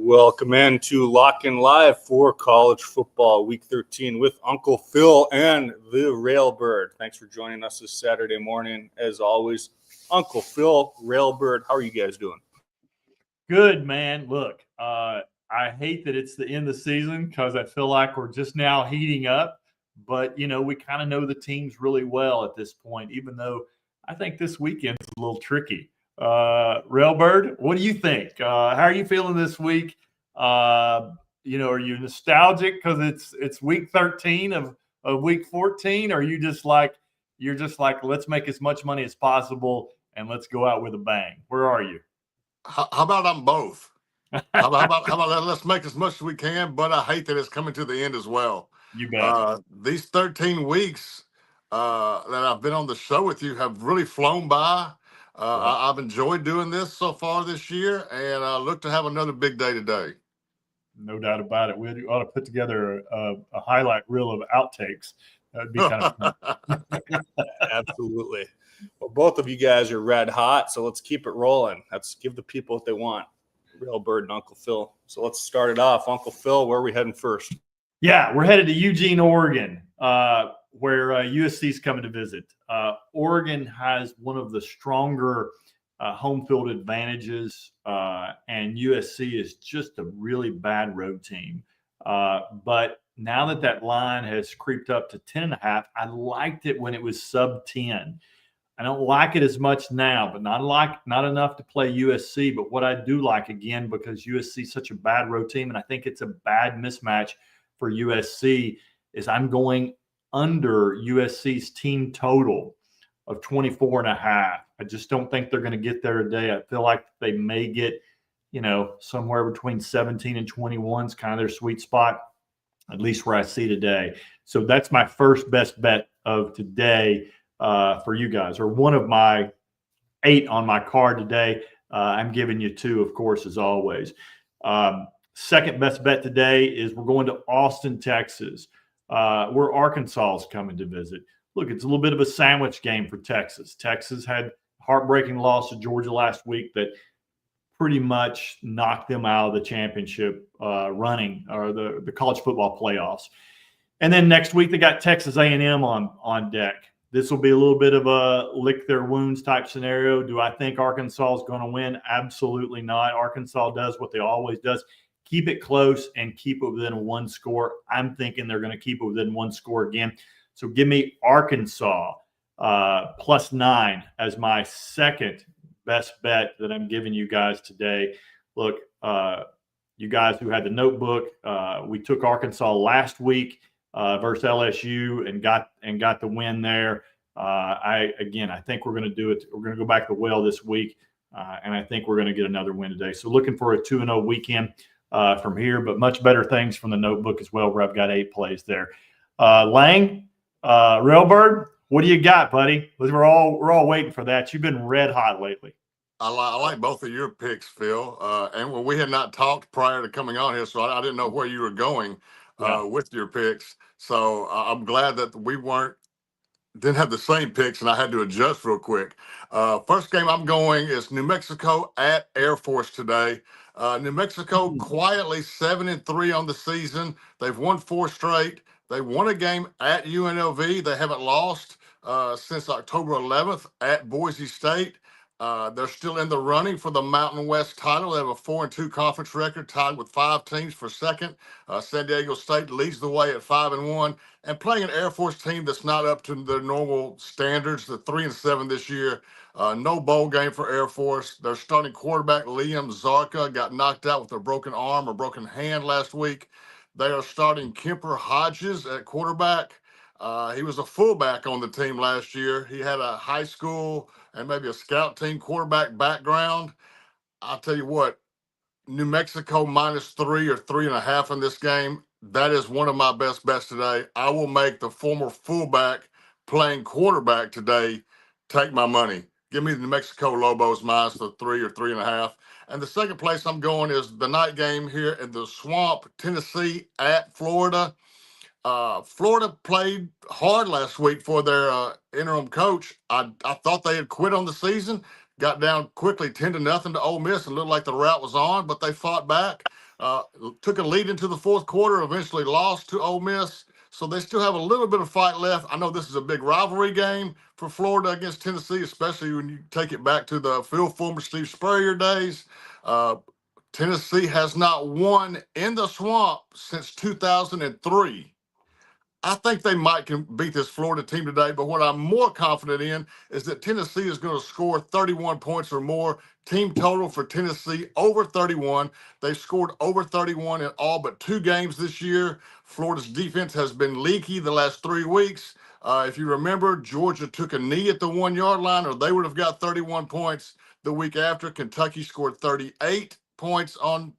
Welcome in to Lock In Live for college football week 13 with Uncle Phil and the Railbird. Thanks for joining us this Saturday morning. As always, Uncle Phil, Railbird, how are you guys doing? Good, man. Look, I hate that it's the end of the season because I feel like we're just now heating up. But, you know, we kind of know the teams really well at this point, even though I think this weekend's a little tricky. Railbird, what do you think? How are you feeling this week? Are you nostalgic because it's week 13 of week 14? Or are you just like let's make as much money as possible and let's go out with a bang? Where are you? How about I'm both? How about let's make as much as we can, but I hate that it's coming to the end as well. You bet. These 13 weeks that I've been on the show with you have really flown by. I've enjoyed doing this so far this year, and I look to have another big day today. No doubt about it. We ought to put together a highlight reel of outtakes. That would be kind of fun. Absolutely. Well, both of you guys are red hot, so let's keep it rolling. Let's give the people what they want. Railbird and Uncle Phil. So let's start it off. Uncle Phil, where are we heading first? Yeah, we're headed to Eugene, Oregon, where USC is coming to visit. Oregon has one of the stronger home field advantages, and USC is just a really bad road team. But now that line has creeped up to 10.5, I liked it when it was sub 10. I don't like it as much now, but not enough to play USC. But what I do like, again, because USC is such a bad road team, and I think it's a bad mismatch for USC, is I'm going under USC's team total of 24.5. I just don't think they're going to get there today. I feel like they may get, somewhere between 17 and 21 is kind of their sweet spot, at least where I see today. So that's my first best bet of today for you guys, or one of my 8 on my card today. I'm giving you 2, of course, as always. Second best bet today is we're going to Austin, Texas, where Arkansas is coming to visit. Look, it's a little bit of a sandwich game for Texas. Texas had a heartbreaking loss to Georgia last week that pretty much knocked them out of the championship running, or the college football playoffs. And then next week they got Texas A&M on deck. This will be a little bit of a lick their wounds type scenario. Do I think Arkansas is going to win? Absolutely not. Arkansas does what they always does. Keep it close and keep it within 1 score. I'm thinking they're going to keep it within 1 score again. So give me Arkansas +9 as my second best bet that I'm giving you guys today. Look, you guys who had the notebook, we took Arkansas last week versus LSU and got the win there. I think we're going to do it. We're going to go back to the well this week, and I think we're going to get another win today. So looking for a 2-0 weekend from here, but much better things from the notebook as well, where I've got 8 plays there. Lang, Railbird, what do you got, buddy? We're all waiting for that. You've been red hot lately. I like both of your picks, Phil. And when we had not talked prior to coming on here, so I didn't know where you were going with your picks. So I'm glad that we didn't have the same picks, and I had to adjust real quick. First game I'm going is New Mexico at Air Force today. New Mexico quietly 7-3 on the season. They've won 4 straight. They won a game at UNLV. They haven't lost since October 11th at Boise State. They're still in the running for the Mountain West title. They have a 4-2 conference record, tied with 5 teams for second. San Diego State leads the way at 5-1, and playing an Air Force team that's not up to their normal standards. They're 3-7 this year. No bowl game for Air Force. Their starting quarterback, Liam Zarka, got knocked out with a broken arm or broken hand last week. They are starting Kemper Hodges at quarterback. He was a fullback on the team last year. He had a high school and maybe a scout team quarterback background. I'll tell you what, New Mexico -3 or 3.5 in this game. That is one of my best bets today. I will make the former fullback playing quarterback today take my money. Give me the New Mexico Lobos -3 or 3.5. And the second place I'm going is the night game here in the Swamp, Tennessee at Florida. Florida played hard last week for their interim coach. I thought they had quit on the season, got down quickly 10-0 to Ole Miss and looked like the route was on, but they fought back. took a lead into the fourth quarter, eventually lost to Ole Miss. So they still have a little bit of fight left. I know this is a big rivalry game for Florida against Tennessee, especially when you take it back to the Phil Fulmer, Steve Spurrier days. Tennessee has not won in the Swamp since 2003. I think they might can beat this Florida team today, but what I'm more confident in is that Tennessee is going to score 31 points or more. Team total for Tennessee over 31. They've scored over 31 in all but 2 games this year. Florida's defense has been leaky the last 3 weeks. If you remember, Georgia took a knee at the 1-yard line, or they would have got 31 points the week after. Kentucky scored 38 points on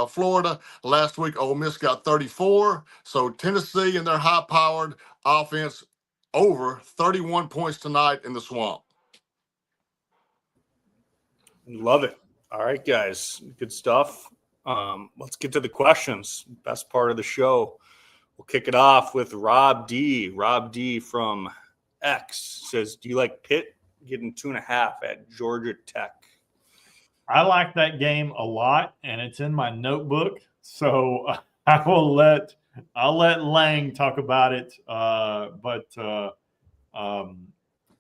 Florida. Last week, Ole Miss got 34. So Tennessee and their high-powered offense over 31 points tonight in the Swamp. Love it. All right, guys. Good stuff. Let's get to the questions. Best part of the show. We'll kick it off with Rob D. Rob D from X says, do you like Pitt getting 2.5 at Georgia Tech? I like that game a lot, and it's in my notebook. So I'll let Lang talk about it. But like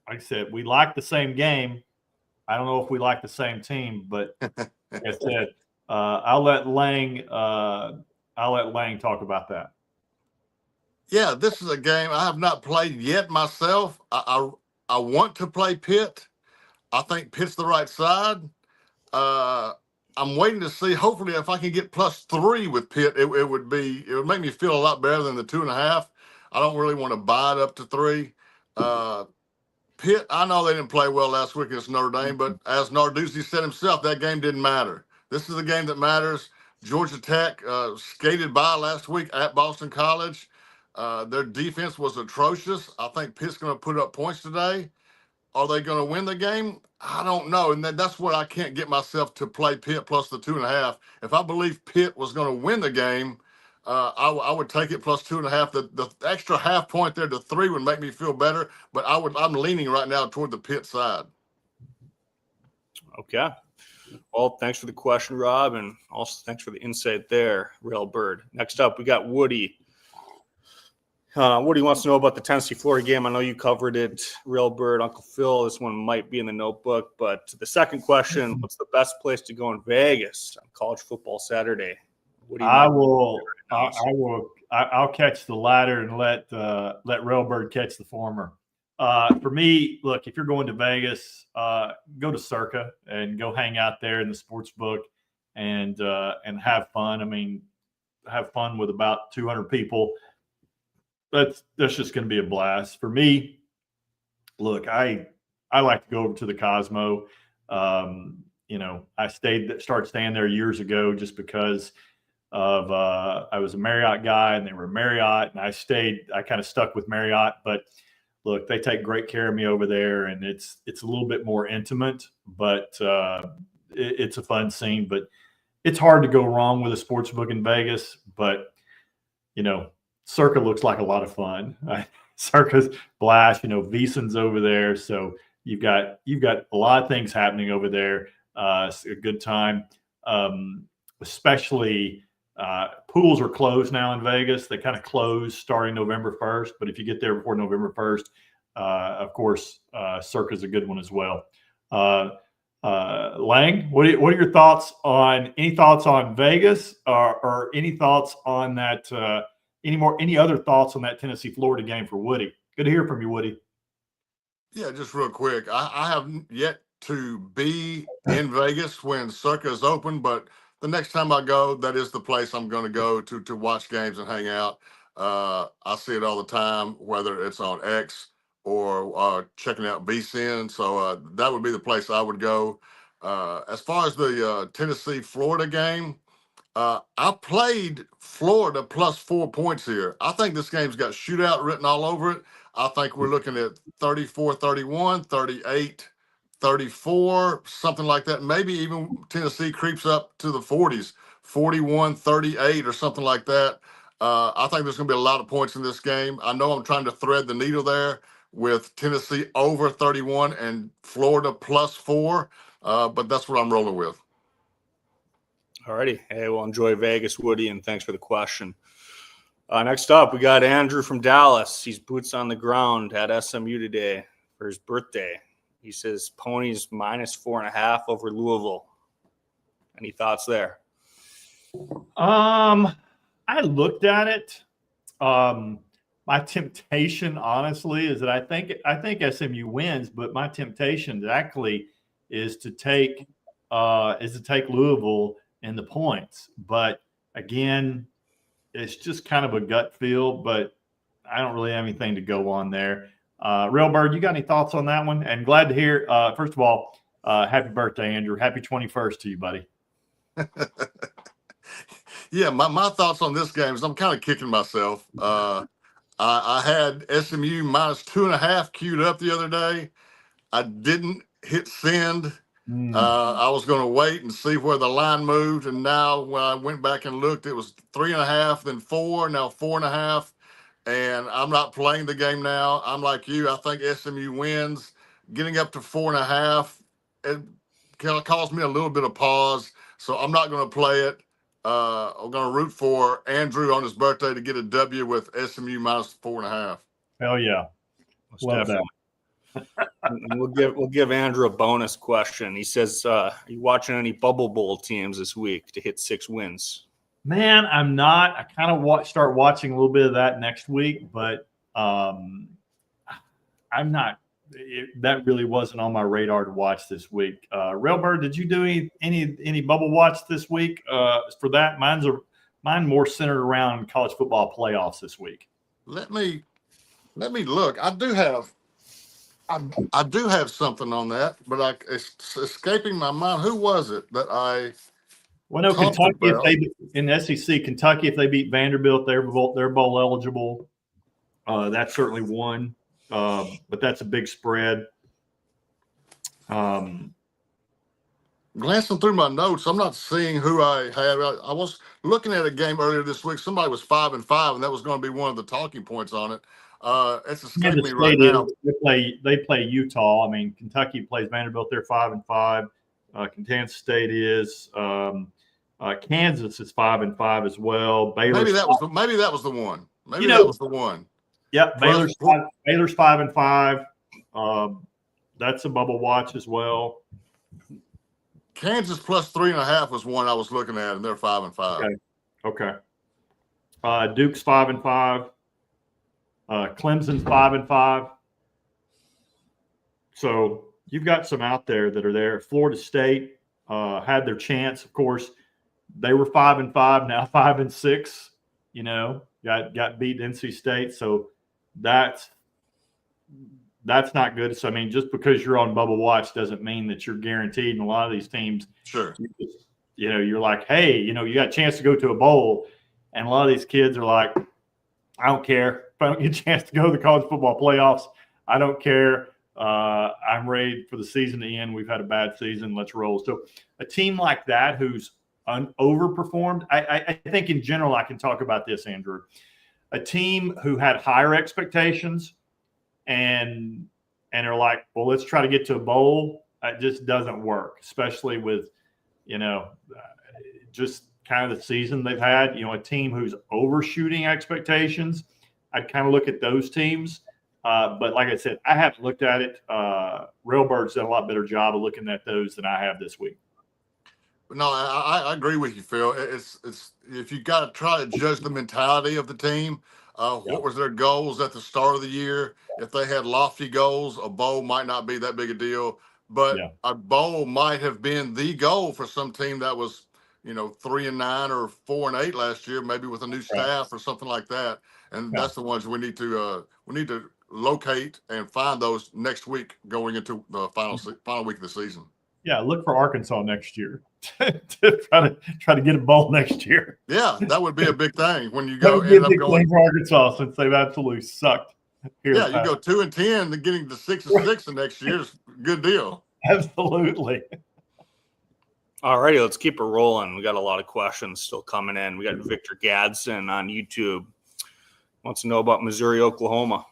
I said, we like the same game. I don't know if we like the same team, but like I said, I'll let Lang talk about that. Yeah, this is a game I have not played yet myself. I want to play Pitt. I think Pitt's the right side. I'm waiting to see. Hopefully, if I can get +3 with Pitt, it would make me feel a lot better than the 2.5. I don't really want to buy it up to 3. Pitt, I know they didn't play well last week against Notre Dame, but as Narduzzi said himself, that game didn't matter. This is a game that matters. Georgia Tech skated by last week at Boston College. Their defense was atrocious. I think Pitt's going to put up points today. Are they going to win the game? I don't know. And that's what I can't get myself to play Pitt plus the 2.5. If I believe Pitt was going to win the game, I would take it plus 2.5. The extra half point there to 3 would make me feel better. But I'm leaning right now toward the Pitt side. Okay. Well, thanks for the question, Rob, and also thanks for the insight there, Railbird. Next up, we got Woody. Woody wants to know about the Tennessee-Florida game. I know you covered it, Railbird, Uncle Phil. This one might be in the notebook. But the second question, what's the best place to go in Vegas on college football Saturday? I'll catch the latter and let Railbird catch the former. For me, look, if you're going to Vegas, go to Circa and go hang out there in the sports book and have fun. I mean, have fun with about 200 people. That's just going to be a blast for me. Look, I like to go over to the Cosmo. I started staying there years ago just because of I was a Marriott guy and they were Marriott, and I kind of stuck with Marriott. But look, they take great care of me over there, and it's a little bit more intimate, but it's a fun scene. But it's hard to go wrong with a sports book in Vegas. But Circa looks like a lot of fun. Circa's blast. VSiN's over there, so you've got a lot of things happening over there. It's a good time. Especially pools are closed now in Vegas. They kind of close starting November 1st, but if you get there before November 1st, of course, Circa's a good one as well. Lang, what are your thoughts on Vegas or any thoughts on that? Any other thoughts on that Tennessee-Florida game for Woody? Good to hear from you, Woody. Yeah, just real quick. I have yet to be in Vegas when Circa is open, but the next time I go, that is the place I'm going to go to watch games and hang out. I see it all the time, whether it's on X or checking out VSiN. So that would be the place I would go. As far as the Tennessee-Florida game, I played Florida plus 4 points here. I think this game's got shootout written all over it. I think we're looking at 34-31, 38-34, something like that. Maybe even Tennessee creeps up to the 40s, 41-38 or something like that. I think there's going to be a lot of points in this game. I know I'm trying to thread the needle there with Tennessee over 31 and Florida plus 4, but that's what I'm rolling with. All righty. Hey, well, enjoy Vegas, Woody, and thanks for the question. Next up, we got Andrew from Dallas. He's boots on the ground at SMU today for his birthday. He says Ponies -4.5 over Louisville. Any thoughts there? I looked at it. My temptation, honestly, is that I think SMU wins, but my temptation actually is to take Louisville in the points. But again, it's just kind of a gut feel, but I don't really have anything to go on there. Railbird, you got any thoughts on that one? And glad to hear. First of all, happy birthday, Andrew. Happy 21st to you, buddy. Yeah, my thoughts on this game is I'm kind of kicking myself. I had SMU -2.5 queued up the other day. I didn't hit send. I was going to wait and see where the line moved, and now when I went back and looked, it was 3.5, then 4, now 4.5, and I'm not playing the game now. I'm like you. I think SMU wins. Getting up to 4.5, it caused me a little bit of pause, so I'm not going to play it. I'm going to root for Andrew on his birthday to get a W with SMU -4.5. Hell yeah. Love that. And we'll give Andrew a bonus question. He says, are you watching any Bubble Bowl teams this week to hit 6 wins? Man, I'm not. I kind of start watching a little bit of that next week, but I'm not. That really wasn't on my radar to watch this week. Railbird, did you do any Bubble watch this week? For that, mine more centered around college football playoffs this week. Let me look. I do have something on that, but it's escaping my mind. Who was it that I? Well, no, Kentucky. If they in the SEC, Kentucky, if they beat Vanderbilt, they're bowl eligible. That's certainly one, but that's a big spread. Glancing through my notes, I'm not seeing who I had. I was looking at a game earlier this week. Somebody was 5-5, and that was going to be one of the talking points on it. It's escaping me right now. They play Utah. I mean, Kentucky plays Vanderbilt. They're 5-5. Kansas State is. Kansas is 5-5 as well. Maybe that was the one. That was the one. Yep, Baylor's 5-5. That's a bubble watch as well. Kansas +3.5 was one I was looking at, and they're 5-5. Okay. Duke's 5-5. Clemson's 5-5. So you've got some out there that are there. Florida State had their chance, of course. They were 5-5, now 5-6. You know, got beat NC State, so that's not good. So I mean, just because you're on Bubble Watch doesn't mean that you're guaranteed. And a lot of these teams, sure, you're like, hey, you got a chance to go to a bowl, and a lot of these kids are like, I don't care if I don't get a chance to go to the college football playoffs. I don't care. I'm ready for the season to end. We've had a bad season. Let's roll. So a team like that who's overperformed, I think in general, I can talk about this, Andrew. A team who had higher expectations and are like, well, let's try to get to a bowl. It just doesn't work, especially with, just kind of the season they've had. A team who's overshooting expectations, I'd kind of look at those teams. But like I said, I haven't looked at it. Railbird's done a lot better job of looking at those than I have this week. No, I agree with you, Phil. It's if you got to try to judge the mentality of the team, what was their goals at the start of the year? If they had lofty goals, a bowl might not be that big a deal, but a bowl might have been the goal for some team that was, 3-9 or 4-8 last year, maybe with a new staff or something like that. And that's the ones we need to locate and find those next week going into the final week of the season. Yeah, look for Arkansas next year to try to get a bowl next year. Yeah, that would be a big thing when you go end up going for Arkansas, since they've absolutely sucked. You go 2-10, and getting to 6-6 the next year is a good deal. Absolutely. All righty, let's keep it rolling. We got a lot of questions still coming in. We got Victor Gadsden on YouTube. Wants to know about Missouri, Oklahoma.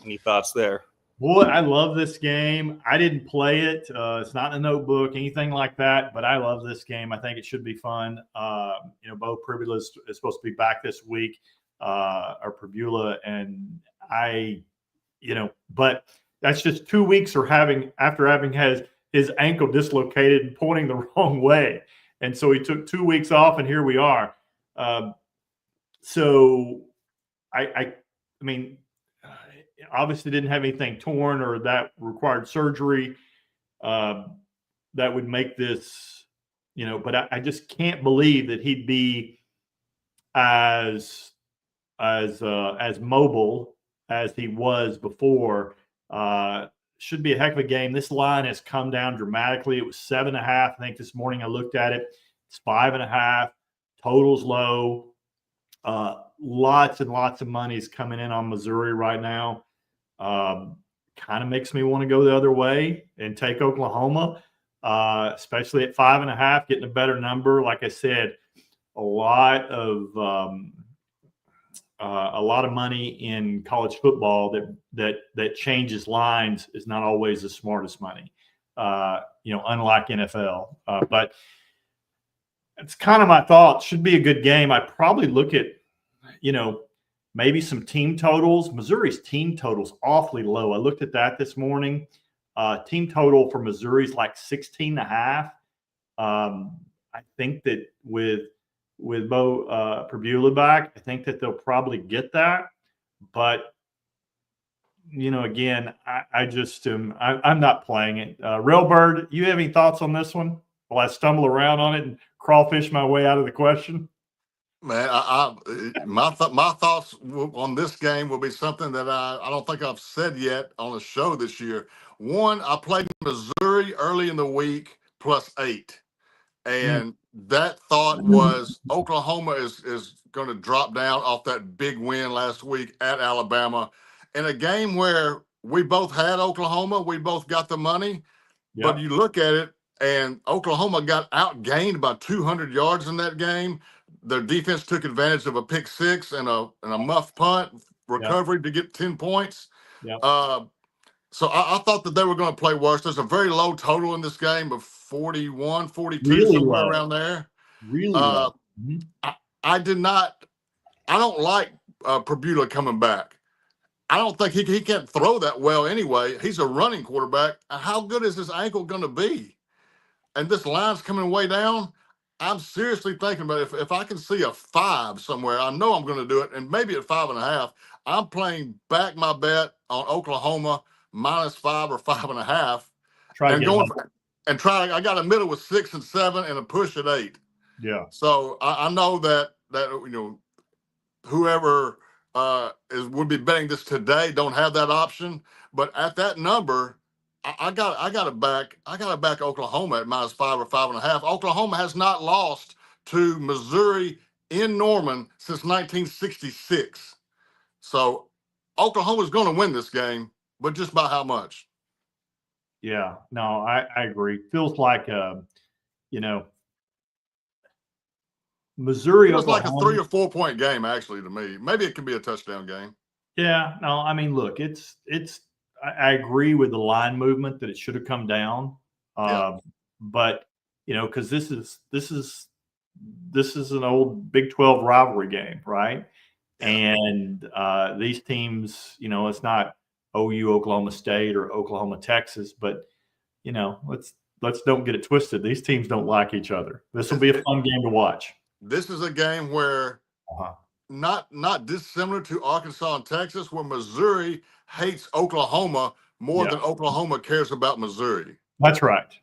Any thoughts there? Boy, I love this game. I didn't play it. It's not in the notebook, anything like that, but I love this game. I think it should be fun. Bo Pribula is supposed to be back this week, or Pribula, and but that's just 2 weeks after having his ankle dislocated and pointing the wrong way. And so he took 2 weeks off, and here we are. So I mean, obviously didn't have anything torn or that required surgery that would make this, but I just can't believe that he'd be as mobile as he was before. Should be a heck of a game. This line has come down dramatically. It was 7.5. I think this morning I looked at it. It's 5.5. Total's low. Lots and lots of money is coming in on Missouri right now. Kind of makes me want to go the other way and take Oklahoma, especially at 5.5, getting a better number. Like I said, a lot of money in college football that changes lines is not always the smartest money, unlike NFL. But it's kind of my thought. Should be a good game. I probably look at, maybe some team totals. Missouri's team total's awfully low. I looked at that this morning. Team total for Missouri's like 16.5. I think that with Bo Pribula back, I think that they'll probably get that. But again, I just I'm not playing it. Railbird, you have any thoughts on this one? Will I stumble around on it and crawfish my way out of the question? Man, my thoughts on this game will be something that I don't think I've said yet on the show this year. One, I played Missouri early in the week +8, and that thought was Oklahoma is going to drop down off that big win last week at Alabama in a game where we both had Oklahoma, we both got the money, but you look at it and Oklahoma got outgained by 200 yards in that game. Their defense took advantage of a pick six and a muff punt recovery to get 10 points. So I thought that they were going to play worse. There's a very low total in this game of 41, 42, really somewhere low. Around there. Really low. I don't like Pribula coming back. I don't think he can't throw that well anyway. He's a running quarterback. How good is his ankle going to be? And this line's coming way down. I'm seriously thinking about if I can see a 5 somewhere, I know I'm going to do it. And maybe at 5.5, I'm playing back my bet on Oklahoma -5 or 5.5. I got a middle with 6 and 7 and a push at 8. Yeah. So I know that whoever would be betting this today don't have that option. But at that number, I got to back Oklahoma at -5 or 5.5. Oklahoma has not lost to Missouri in Norman since 1966. So Oklahoma's going to win this game, but just by how much? Yeah, no, I agree. Feels like Missouri. It was like a 3 or 4 point game, actually, to me. Maybe it could be a touchdown game. Yeah, no, I mean, look, it's. I agree with the line movement that it should have come down, but because this is an old Big 12 rivalry game, right? Yeah. And these teams, it's not OU Oklahoma State or Oklahoma Texas, but let's don't get it twisted. These teams don't like each other. This will be a fun game to watch. This is a game where not dissimilar to Arkansas and Texas, where Missouri hates Oklahoma more than Oklahoma cares about Missouri. That's right.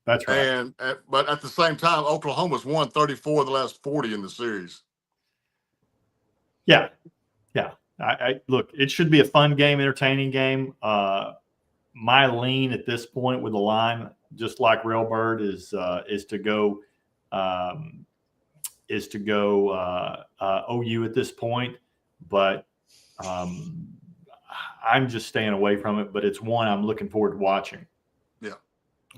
But at the same time, Oklahoma's won 34 of the last 40 in the series. Yeah. I look, it should be a fun game, entertaining game. My lean at this point with the line, just like Railbird, is to go OU at this point, but I'm just staying away from it. But it's one I'm looking forward to watching. Yeah.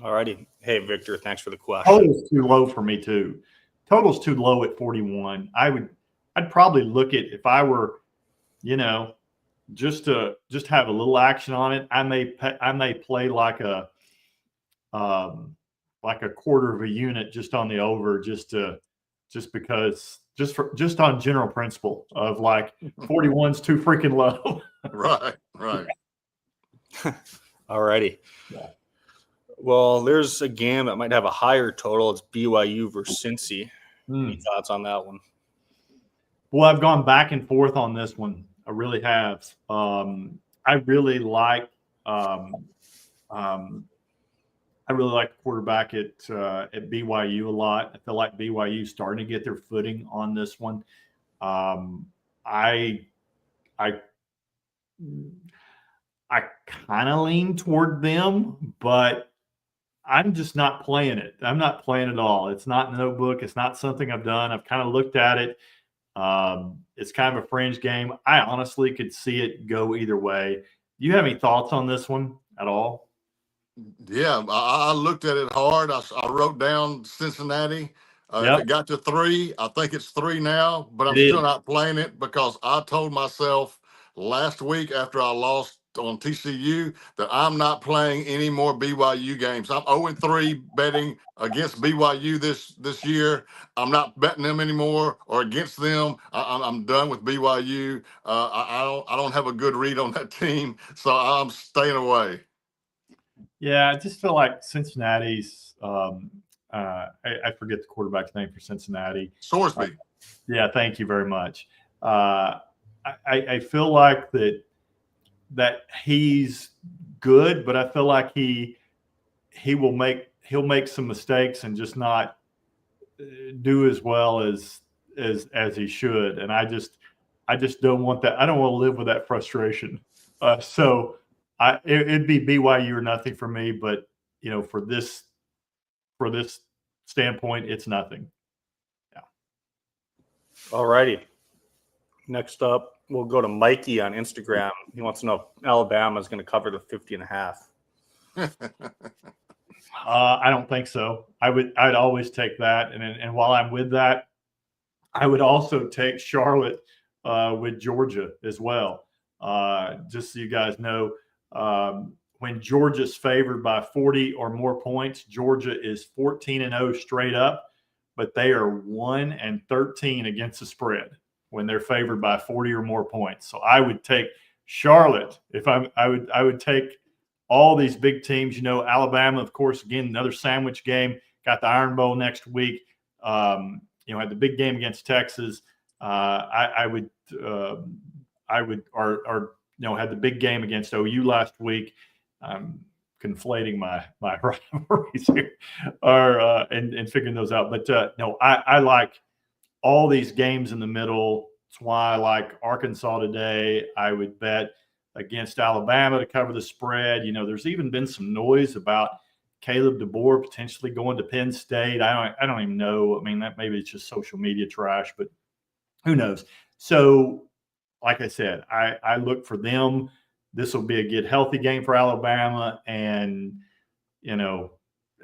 All righty. Hey, Victor, thanks for the question. Total's too low for me too. Total's too low at 41. I'd probably look at, if I were, just to have a little action on it, I may play like a quarter of a unit just on the over, just on general principle of like 41's too freaking low. Right. Alrighty. Yeah. Well, there's a game that might have a higher total. It's BYU versus Cincy. Any thoughts on that one? Well, I've gone back and forth on this one. I really have. I really like the quarterback at BYU a lot. I feel like BYU starting to get their footing on this one. I kind of lean toward them, but I'm just not playing it. I'm not playing at all. It's not in the notebook. It's not something I've done. I've kind of looked at it. It's kind of a fringe game. I honestly could see it go either way. Do you have any thoughts on this one at all? Yeah, I looked at it hard. I wrote down Cincinnati. If it got to 3, I think it's 3 now, but I'm still not playing it because I told myself last week after I lost on TCU that I'm not playing any more BYU games. I'm 0-3 betting against BYU this year. I'm not betting them anymore or against them. I'm done with BYU. I don't have a good read on that team, so I'm staying away. Yeah, I just feel like Cincinnati's. I forget the quarterback's name for Cincinnati. Sorsby. Yeah, thank you very much. I feel like that he's good, but I feel like he'll make some mistakes and just not do as well as he should. And I just don't want that. I don't want to live with that frustration. So it'd be BYU or nothing for me. But for this standpoint, it's nothing. Yeah. All righty. Next up, we'll go to Mikey on Instagram. He wants to know if Alabama is going to cover the 50.5. I don't think so. I'd always take that. And while I'm with that, I would also take Charlotte with Georgia as well. Just so you guys know, when Georgia's favored by 40 or more points, Georgia is 14-0 straight up, but they are 1-13 against the spread when they're favored by 40 or more points. So I would take Charlotte. I would take all these big teams. Alabama, of course, again, another sandwich game. Got the Iron Bowl next week. Had the big game against Texas. Had the big game against OU last week. I'm conflating my rivalries here, and figuring those out. But no, I like all these games in the middle. That's why I like Arkansas today. I would bet against Alabama to cover the spread. There's even been some noise about Caleb DeBoer potentially going to Penn State. I don't even know. I mean, that maybe it's just social media trash, but who knows? So, like I said, I look for them. This will be a get healthy game for Alabama, and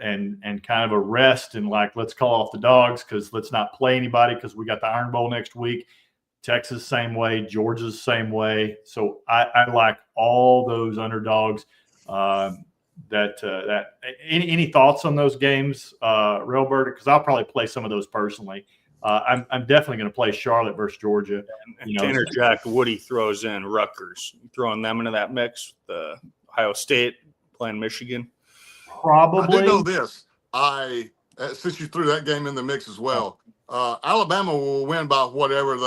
and kind of a rest and let's call off the dogs because let's not play anybody because we got the Iron Bowl next week. Texas same way, Georgia's same way. So I like all those underdogs. Any thoughts on those games, Railbird? Because I'll probably play some of those personally. I'm definitely going to play Charlotte versus Georgia. And to interject, Woody throws in Rutgers. You throwing them into that mix? The Ohio State playing Michigan? Probably. I do know this. Since you threw that game in the mix as well, Alabama will win by whatever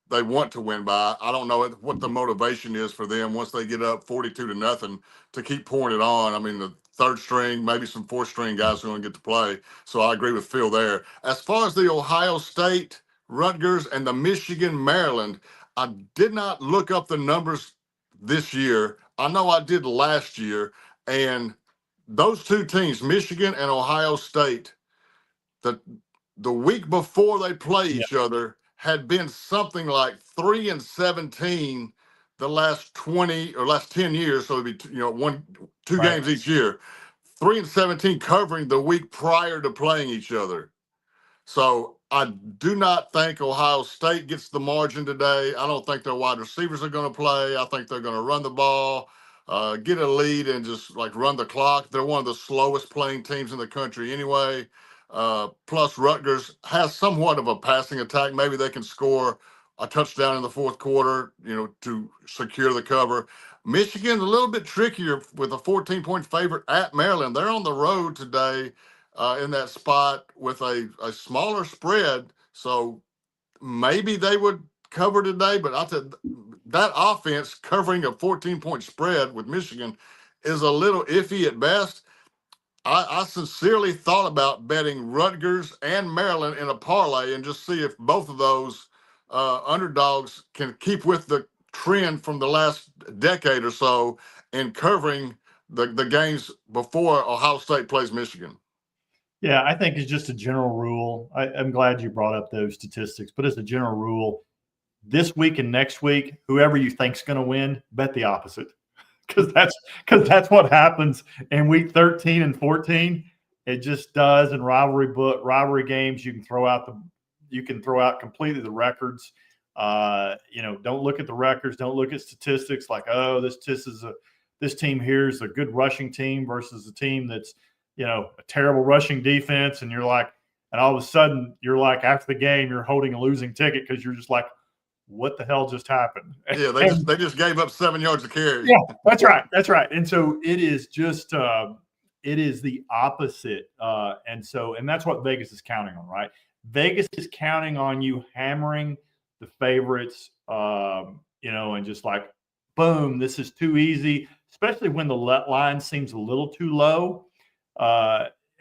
they want to win by. I don't know what the motivation is for them once they get up 42-0 to keep pouring it on. I mean, the third string, maybe some fourth string guys are going to get to play. So I agree with Phil there. As far as the Ohio State, Rutgers, and the Michigan, Maryland, I did not look up the numbers this year. I know I did last year. And those two teams, Michigan and Ohio State, the week before they play each other had been something like 3-17 the last 20 or last 10 years. So it'd be, 2 games each year, 3-17 covering the week prior to playing each other. So I do not think Ohio State gets the margin today. I don't think their wide receivers are going to play. I think they're going to run the ball, get a lead, and just like run the clock. They're one of the slowest playing teams in the country anyway. Plus, Rutgers has somewhat of a passing attack. Maybe they can score a touchdown in the fourth quarter, to secure the cover. Michigan's a little bit trickier with a 14-point favorite at Maryland. They're on the road today. In that spot with a smaller spread. So maybe they would cover today, but I said that offense covering a 14-point spread with Michigan is a little iffy at best. I sincerely thought about betting Rutgers and Maryland in a parlay and just see if both of those underdogs can keep with the trend from the last decade or so in covering the games before Ohio State plays Michigan. Yeah, I think it's just a general rule. I'm glad you brought up those statistics, but as a general rule, this week and next week, whoever you think's going to win, bet the opposite, because that's what happens in week 13 and 14. It just does in rivalry games. You can throw out completely the records. Don't look at the records. Don't look at statistics like, oh, this team here is a good rushing team versus a team that's a terrible rushing defense, and all of a sudden you're like, after the game, you're holding a losing ticket because you're just like, what the hell just happened? Yeah, they just gave up 7 yards of carry. Yeah, that's right. And so it is just it is the opposite. And that's what Vegas is counting on, right? Vegas is counting on you hammering the favorites, and just like, boom, this is too easy, especially when the line seems a little too low.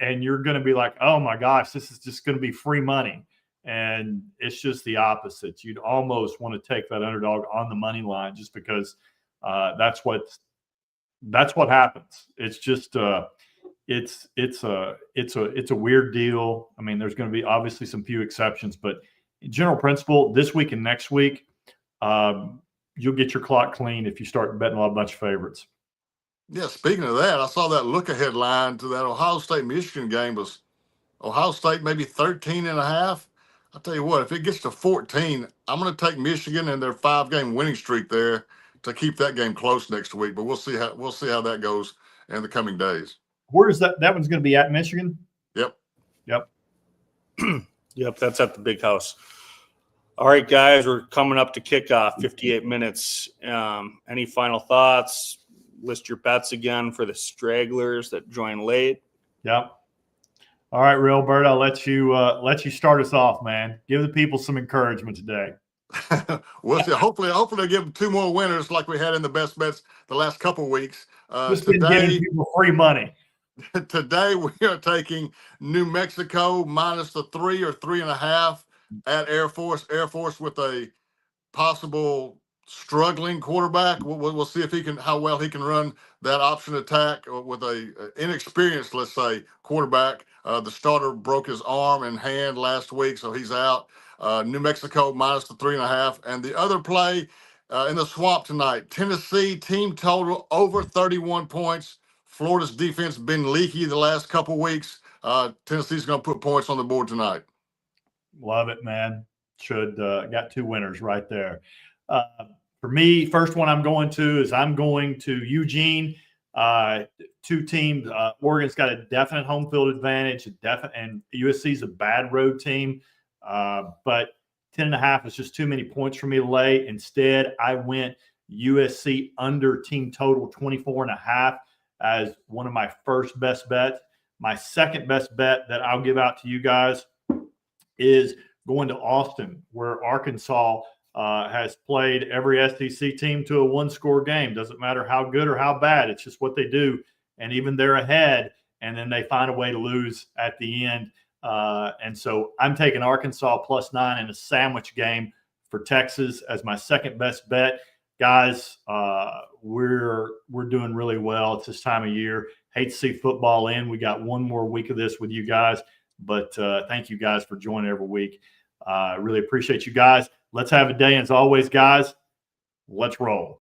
And you're going to be like, oh my gosh, this is just going to be free money. And it's just the opposite. You'd almost want to take that underdog on the money line just because that's what happens. It's just it's a weird deal. I mean, there's going to be obviously some few exceptions, but in general principle, this week and next week, you'll get your clock clean if you start betting a bunch of favorites. Yeah, speaking of that, I saw that look-ahead line to that Ohio State-Michigan game was Ohio State maybe 13.5. I'll tell you what, if it gets to 14, I'm going to take Michigan and their 5-game winning streak there to keep that game close next week. But we'll see how that goes in the coming days. Where is that? That one's going to be at Michigan? Yep. Yep, that's at the Big House. All right, guys, we're coming up to kickoff, 58 minutes. Any final thoughts? List your bets again for the stragglers that join late. Yep. All right, Railbird, I'll let you start us off, man. Give the people some encouragement today. We'll see. Hopefully they'll give them 2 more winners like we had in the best bets the last couple of weeks. Just giving people free money. Today we are taking New Mexico minus the 3 or 3.5 at Air Force. Air Force with a possible struggling quarterback. We'll see if how well he can run that option attack with a inexperienced, let's say, quarterback. The starter broke his arm and hand last week, so he's out. New Mexico minus the 3.5. And the other play in the swamp tonight, Tennessee team total over 31 points. Florida's defense been leaky the last couple weeks. Tennessee's going to put points on the board tonight. Love it, man. Got 2 winners right there. For me, first one I'm going to Eugene. 2 teams. Oregon's got a definite home field advantage, and USC's a bad road team. But 10.5 is just too many points for me to lay. Instead, I went USC under team total 24.5 as one of my first best bets. My second best bet that I'll give out to you guys is going to Austin, where Arkansas has played every SEC team to a 1-score game. Doesn't matter how good or how bad. It's just what they do. And even they're ahead, and then they find a way to lose at the end. And so I'm taking Arkansas +9 in a sandwich game for Texas as my second best bet. Guys, we're doing really well. It's this time of year. Hate to see football end. We got 1 more week of this with you guys. But thank you guys for joining every week. Really appreciate you guys. Let's have a day. As always, guys, let's roll.